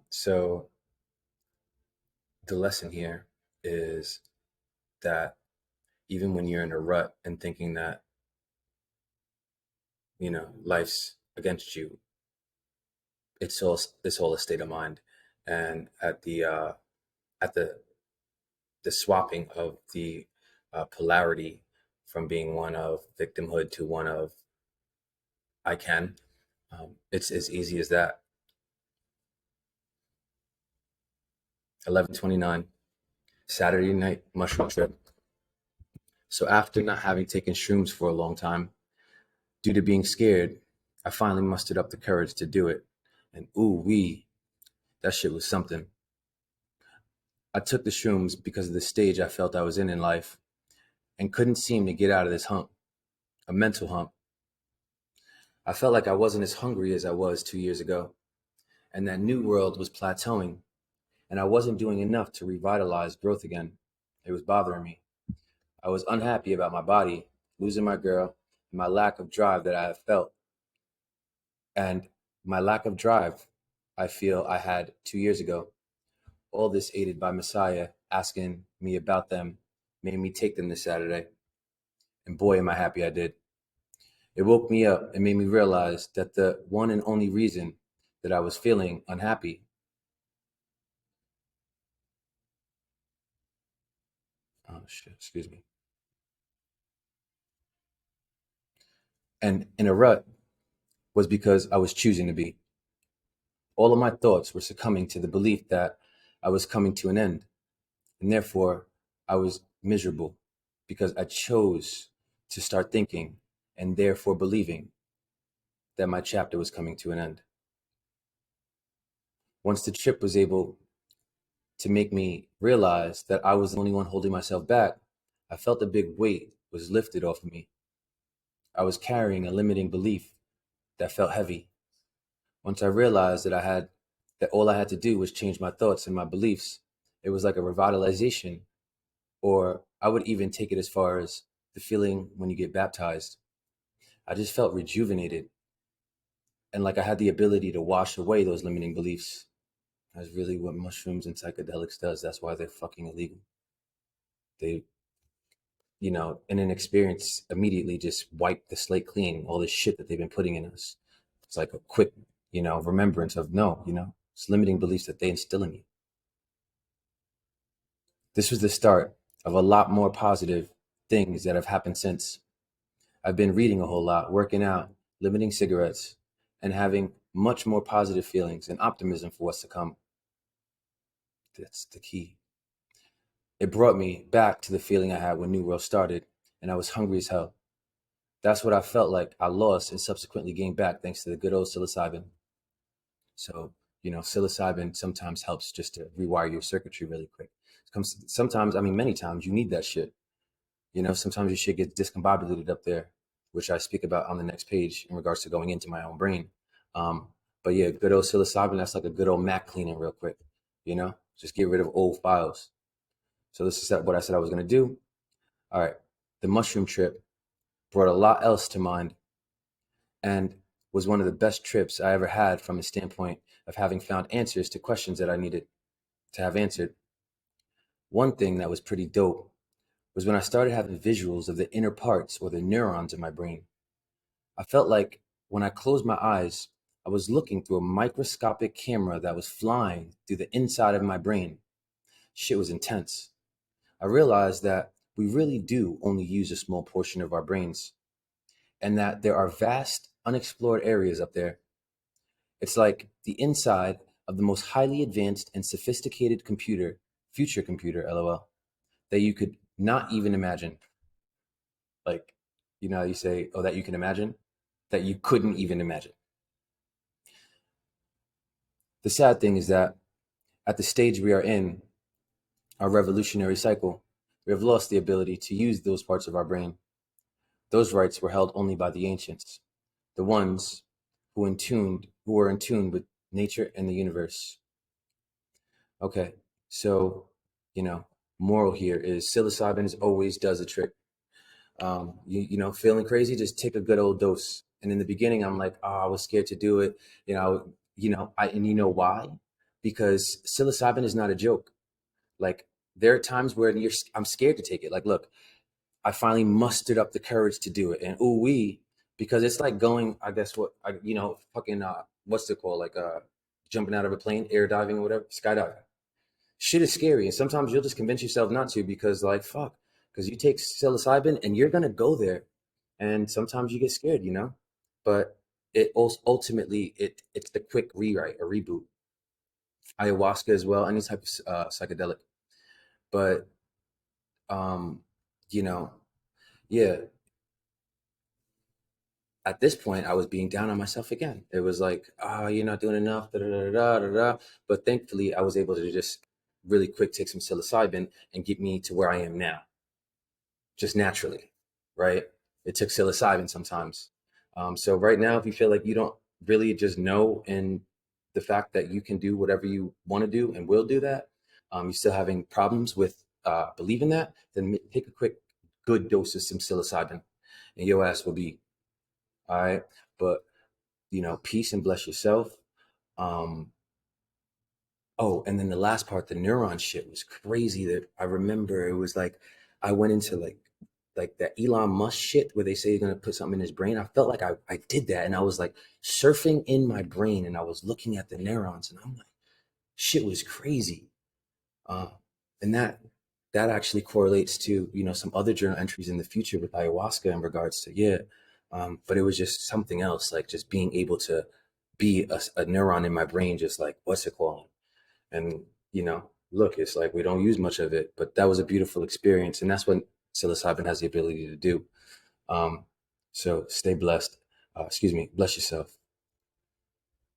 So the lesson here is that even when you're in a rut and thinking that, life's against you, it's all a state of mind. And at the swapping of the polarity from being one of victimhood to one of I can, it's as easy as that. 11:29, Saturday night mushroom trip. So after not having taken shrooms for a long time, due to being scared, I finally mustered up the courage to do it. And ooh wee, that shit was something. I took the shrooms because of the stage I felt I was in life and couldn't seem to get out of this hump, a mental hump. I felt like I wasn't as hungry as I was 2 years ago, and that new world was plateauing, and I wasn't doing enough to revitalize growth again. It was bothering me. I was unhappy about my body, losing my girl, and my lack of drive that I have felt. And my lack of drive I feel I had 2 years ago. All this aided by Messiah asking me about them made me take them this Saturday. And boy, am I happy I did. It woke me up and made me realize that the one and only reason that I was feeling unhappy, oh shit, excuse me, and in a rut was because I was choosing to be. All of my thoughts were succumbing to the belief that I was coming to an end, and therefore I was miserable because I chose to start thinking and therefore believing that my chapter was coming to an end. Once the trip was able to make me realize that I was the only one holding myself back, I felt a big weight was lifted off of me. I was carrying a limiting belief that felt heavy. Once I realized that all I had to do was change my thoughts and my beliefs, it was like a revitalization, or I would even take it as far as the feeling when you get baptized. I just felt rejuvenated and like I had the ability to wash away those limiting beliefs. That's really what mushrooms and psychedelics does. That's why they're fucking illegal. They, in an experience, immediately just wipe the slate clean, all this shit that they've been putting in us. It's like a quick, remembrance of no, it's limiting beliefs that they instill in you. This was the start of a lot more positive things that have happened since. I've been reading a whole lot, working out, limiting cigarettes, and having much more positive feelings and optimism for what's to come. That's the key. It brought me back to the feeling I had when New World started, and I was hungry as hell. That's what I felt like I lost and subsequently gained back thanks to the good old psilocybin. So, psilocybin sometimes helps just to rewire your circuitry really quick. Sometimes, I mean, many times you need that shit. Sometimes your shit gets discombobulated up there, which I speak about on the next page in regards to going into my own brain. Um, but yeah, good old psilocybin, that's like a good old Mac cleaning real quick, just get rid of old files. So this is what I said I was going to do. All right. The mushroom trip brought a lot else to mind and was one of the best trips I ever had from a standpoint of having found answers to questions that I needed to have answered. One thing that was pretty dope was when I started having visuals of the inner parts or the neurons in my brain. I felt like when I closed my eyes, I was looking through a microscopic camera that was flying through the inside of my brain. Shit was intense. I realized that we really do only use a small portion of our brains and that there are vast unexplored areas up there. It's like the inside of the most highly advanced and sophisticated computer, future computer, lol, that you could not even imagine. Like, how you say, oh, that you can imagine, that you couldn't even imagine. The sad thing is that at the stage we are in, our revolutionary cycle, we have lost the ability to use those parts of our brain. Those rights were held only by the ancients, the ones who were in tune with nature and the universe. Okay, so moral here is psilocybin always does a trick. Feeling crazy, just take a good old dose. And in the beginning, I'm like, oh, I was scared to do it. I and you know why? because psilocybin is not a joke. Like there are times where I'm scared to take it. Like, look, I finally mustered up the courage to do it, and ooh wee, because it's like going, I guess fucking what's it called, like jumping out of a plane, air diving or whatever, skydiving. Shit is scary, and sometimes you'll just convince yourself not to because like fuck, because you take psilocybin and you're gonna go there, and sometimes you get scared, but it also ultimately it's the quick rewrite or reboot. Ayahuasca as well, any type of psychedelic, but um, you know, yeah, at this point, I was being down on myself again. It was like, oh, you're not doing enough, da da da da da da. But thankfully, I was able to just really quick take some psilocybin and get me to where I am now, just naturally, right? It took psilocybin sometimes. So right now, if you feel like you don't really just know, and the fact that you can do whatever you want to do and will do that, you're still having problems with believing that, then take a quick, good dose of some psilocybin, and your ass will be all right. But peace and bless yourself. Um, oh, and then the last part, the neuron shit was crazy. That I remember it was like I went into like that Elon Musk shit where they say you're gonna put something in his brain. I felt like I did that, and I was like surfing in my brain, and I was looking at the neurons, and I'm like, shit was crazy. Uh, and that actually correlates to some other journal entries in the future with ayahuasca in regards to but it was just something else, like just being able to be a neuron in my brain, just like what's it called, and look, it's like we don't use much of it, but that was a beautiful experience, and that's what psilocybin has the ability to do. um so stay blessed, excuse me, bless yourself.